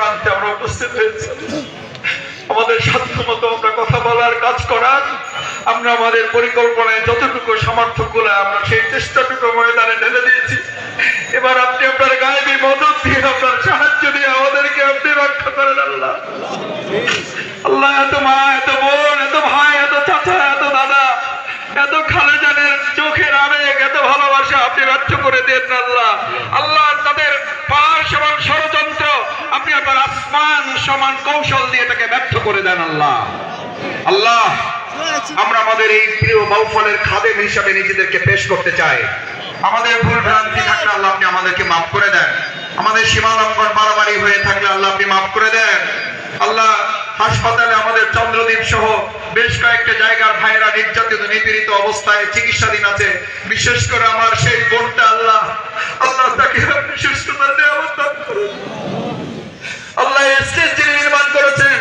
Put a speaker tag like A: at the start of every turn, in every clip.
A: প্রান্তে আমরা উপস্থিত হয়েছি। আমাদের সাধ্যমতো আমরা কথা বলার, কাজ করার, আমরা আমাদের পরিকল্পনায় যতটুকু সামর্থ্য গুলো আমরা সেই চেষ্টাটুকু ময়দানে ঢেলে দিয়েছি। এবার আপনি আপনার গায়েবী মদত দিয়ে, আপনার সাহায্য দিয়ে আমাদেরকে আপনি রক্ষা করেন আল্লাহ। আল্লাহ, এত মা, এত বোন, এত ভাই, এত চাচা, এত দাদা, এত খালেজানের চোখের আবেগ, এত ভালোবাসা আপনি ব্যর্থ করে দেন আল্লাহ। আল্লাহ, তাদের পাশ এবং ষড়যন্ত্র আপনি আপনার আসমান সমান কৌশল দিয়ে তাকে ব্যর্থ করে দেন আল্লাহ। আল্লাহ, আমরা আমাদের এই প্রিয় মাহফিলের খাদেম হিসাবে নিজেদেরকে পেশ করতে চাই। আমাদের ভুল ভ্রান্তি থাকলে আল্লাহ আপনি আমাদেরকে মাফ করে দেন। আমাদের সীমা লঙ্ঘন বাড়াবাড়ি হয়ে থাকলে আল্লাহ আপনি মাফ করে দেন। আল্লাহ, হাসপাতালে আমাদের চন্দ্রদ্বীপ সহ বেশ কয়েকটা জায়গার ভাইয়েরা নির্যাতিত নিপীড়িত অবস্থায় চিকিৎসাধীন আছে। বিশেষ করে আমার সেই বোনটা, আল্লাহ আল্লাহ তাকে আপনি সুস্থতার নিয়ামত দান করুন। আল্লাহ, স্টেজ যিনি নির্মাণ করেছেন,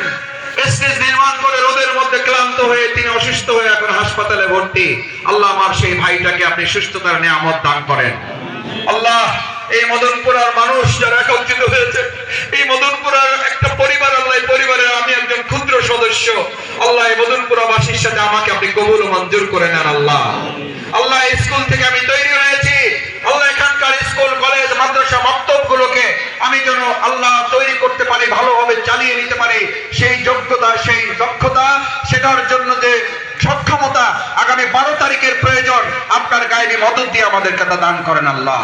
A: স্টেজ নির্মাণ করে রোদের মধ্যে ক্লান্ত হয়ে তিনি অসুস্থ হয়ে এখন হাসপাতালে ভর্তি। আল্লাহ, আমার সেই ভাইটাকে আপনি সুস্থতার নিয়ামত দান করেন। আল্লাহ, এই মদনপুরার মানুষ যারা একত্রিত হয়েছে, এই মদনপুরার একটা পরিবার, আল্লাহ এই পরিবারের আমি একজন ক্ষুদ্র সদস্য। আল্লাহ, এই মদনপুরাবাসীর সাথে আমাকে আপনি কবুল ও মঞ্জুর করে নেন আল্লাহ। আল্লাহ, এই স্কুল থেকে আমি তৈরি হয়েছি। আল্লাহ, এখানকার স্কুল, কলেজ, মাদ্রাসা, মক্তবগুলোকে আমি যেন আল্লাহ তৈরি করতে পারি, ভালোভাবে চালিয়ে নিতে পারি, সেই যোগ্যতা, সেই দক্ষতা, সেটার জন্য যে সক্ষমতা আগামী 12 তারিখের প্রয়োজন, আপনার গায়েবী মদত দিয়ে আমাদেরকে তা দান করেন আল্লাহ।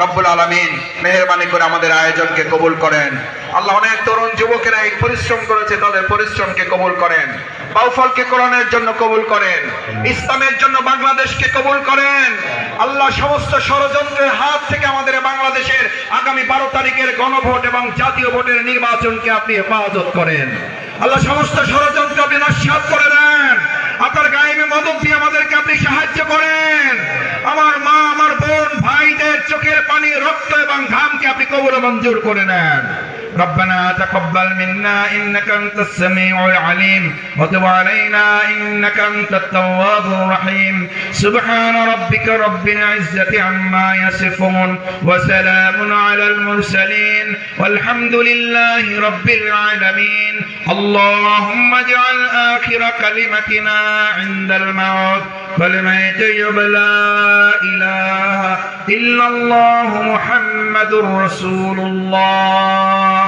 A: রব্বুল আলামিন মেহেরবানি করে আমাদের আয়োজনকে কবুল করেন আল্লাহ। অনেক তরুণ যুবকেরা এই পরিশ্রম করেছে, তাদের পরিশ্রমকে কবুল করেন। বাউফলকে কোরআনের জন্য কবুল করেন, ইসলামের জন্য বাংলাদেশকে কবুল করেন আল্লাহ। সমস্ত ষড়যন্ত্রের হাত থেকে আমাদের বাংলাদেশের আগামী 12 তারিখের গণভোট এবং জাতীয় ভোটের নির্বাচনকে আপনি হেফাজত করেন আল্লাহ। সমস্ত ষড়যন্ত্র আপনি নস্যাৎ করে দেন। আপনার গায়েবী মদত দিয়ে আমাদেরকে আপনি সাহায্য করেন। আমার মা, আমার বোন, ভাইদের চোখের পানি, রক্ত এবং ঘামকে আপনি কবুল ও মঞ্জুর করে নেন। ربنا تقبل منا إنك أنت السميع العليم وتب علينا إنك أنت التواب الرحيم سبحان ربك رب العزة عما يصفون وسلام على المرسلين والحمد لله رب العالمين اللهم اجعل آخر كلمتنا عند الموت كلمة طيبة لا إله إلا الله محمد رسول الله